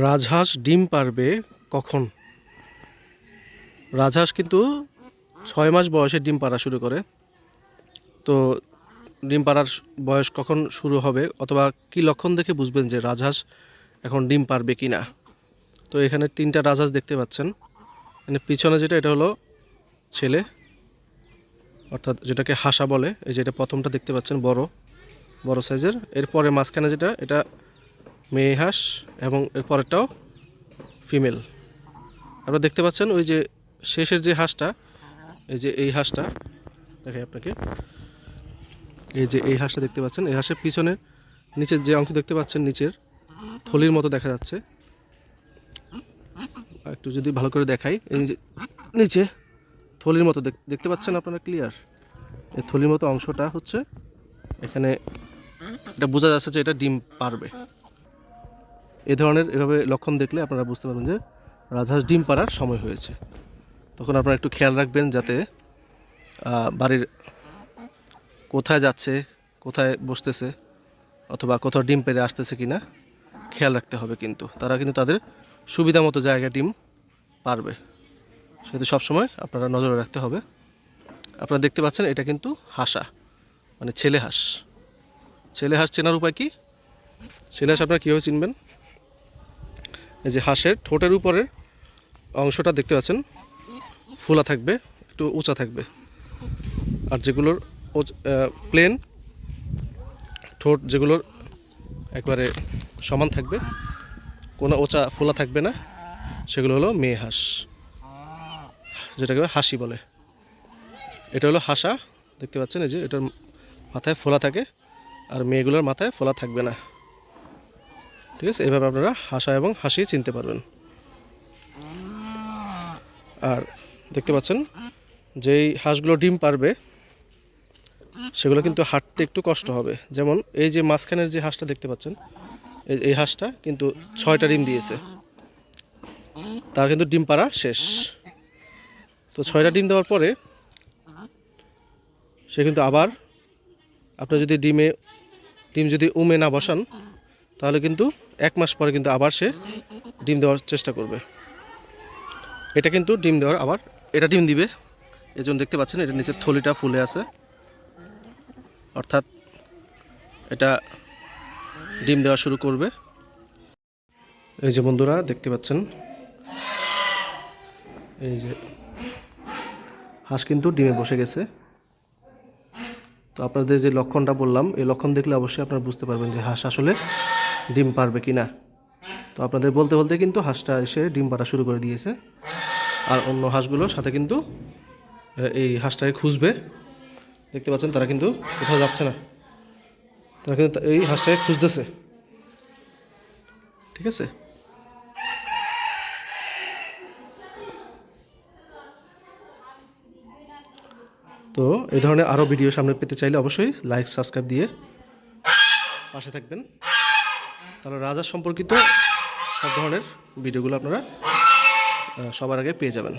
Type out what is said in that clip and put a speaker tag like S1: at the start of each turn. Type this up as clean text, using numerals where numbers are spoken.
S1: রাজহাঁস ডিম পারবে কখন? রাজহাঁস কিন্তু 6 মাস বয়সে ডিম পাড়া শুরু করে। তো ডিম পাড়ার বয়স কখন শুরু হবে অথবা কি লক্ষণ দেখে বুঝবেন যে রাজহাঁস এখন ডিম পারবে কি না? তো এখানে 3টা রাজহাঁস দেখতে পাচ্ছেন। মানে পিছনে যেটা এটা হলো ছেলে, অর্থাৎ যেটাকে হাসা বলে। এই যে এটা প্রথমটা দেখতে পাচ্ছেন, বড় বড় সাইজের। এরপরে মাঝখানে যেটা এটা মেয়ে হাঁস এবং এর পরেরটাও ফিমেল। আপনারা দেখতে পাচ্ছেন ওই যে শেষের যে হাঁসটা, এই যে এই হাঁসটা দেখাই আপনাকে। এই যে এই হাঁসটা দেখতে পাচ্ছেন, এই হাঁসের পিছনে নিচের যে অংশ দেখতে পাচ্ছেন, নিচের থলির মতো দেখা যাচ্ছে। একটু যদি ভালো করে দেখাই, এই যে নিচে থলির মতো দেখতে পাচ্ছেন আপনারা ক্লিয়ার? এই থলির মতো অংশটা হচ্ছে এখানে, এটা বোঝা যাচ্ছে যে এটা ডিম পারবে। এই ধরনের এভাবে লক্ষণ দেখলে আপনারা বুঝতে পারবেন যে রাজহাঁস ডিম পাড়ার সময় হয়েছে। তখন আপনারা একটু খেয়াল রাখবেন যাতে বাড়ির কোথায় যাচ্ছে, কোথায় বসতেছে অথবা কোথাও ডিম পেড়ে আসতেছে কিনা খেয়াল রাখতে হবে। কিন্তু তারা কিন্তু তাদের সুবিধা মতো জায়গায় ডিম পারবে, সেহেতু সবসময় আপনারা নজরে রাখতে হবে। আপনারা দেখতে পাচ্ছেন এটা কিন্তু হাসা, মানে ছেলে হাঁস। ছেলে হাঁস চেনার উপায় কি? ছেলে হাঁস আপনারা কীভাবে চিনবেন? এই যে হাঁসের ঠোঁটের উপরের অংশটা দেখতে পাচ্ছেন ফোলা থাকবে, একটু উঁচা থাকবে। আর যেগুলোর প্লেন ঠোঁট, যেগুলোর একবারে সমান থাকবে, কোনো উঁচা ফোলা থাকবে না, সেগুলো হলো মেয়ে হাঁস, যেটাকে হাসি বলে। এটা হলো হাসা, দেখতে পাচ্ছেন এই যে এটার মাথায় ফোলা থাকে আর মেয়েগুলোর মাথায় ফোলা থাকবে না। ঠিক আছে, এভাবে আপনারা হাসা এবং হাসি চিনতে পারবেন। আর দেখতে পাচ্ছেন যেই হাঁসগুলো ডিম পারবে সেগুলো কিন্তু হাঁটতে একটু কষ্ট হবে। যেমন এই যে মাঝখানের যে হাঁসটা দেখতে পাচ্ছেন, এই হাঁসটা কিন্তু 6টা ডিম দিয়েছে, তার কিন্তু ডিম পাড়া শেষ। তো 6টা ডিম দেওয়ার পরে সে কিন্তু আবার, আপনি যদি ডিম যদি উমে না বসান, তাহলে কিন্তু 1 মাস পরে কিন্তু আবার সে ডিম দেওয়ার চেষ্টা করবে। এটা কিন্তু ডিম দেওয়ার আবার এটা ডিম দিবে, এই জন্য দেখতে পাচ্ছেন এটা নিচের থলিটা ফুলে আছে, অর্থাৎ এটা ডিম দেওয়া শুরু করবে। এই যে বন্ধুরা দেখতে পাচ্ছেন, এই যে হাঁস কিন্তু ডিমে বসে গেছে। তো আপনাদের যে লক্ষণটা বললাম, এই লক্ষণ দেখলে অবশ্যই আপনারা বুঝতে পারবেন যে হাঁস আসলে ডিম পারবে কি না। তো আপনাদের বলতে বলতে কিন্তু হাঁসটা এসে ডিম পাড়া শুরু করে দিয়েছে। আর অন্য হাঁসগুলোর সাথে কিন্তু এই হাঁসটাকে খুঁজবে। দেখতে পাচ্ছেন তারা কিন্তু কোথাও যাচ্ছে না, তারা কিন্তু এই হাঁসটাকে খুঁজতেছে। ঠিক আছে, তো এই ধরনের আরও ভিডিও সামনে পেতে চাইলে অবশ্যই লাইক সাবস্ক্রাইব দিয়ে পাশে থাকবেন, তাহলে রাজহাঁস সম্পর্কিত সব ধরনের ভিডিওগুলো আপনারা সবার আগে পেয়ে যাবেন।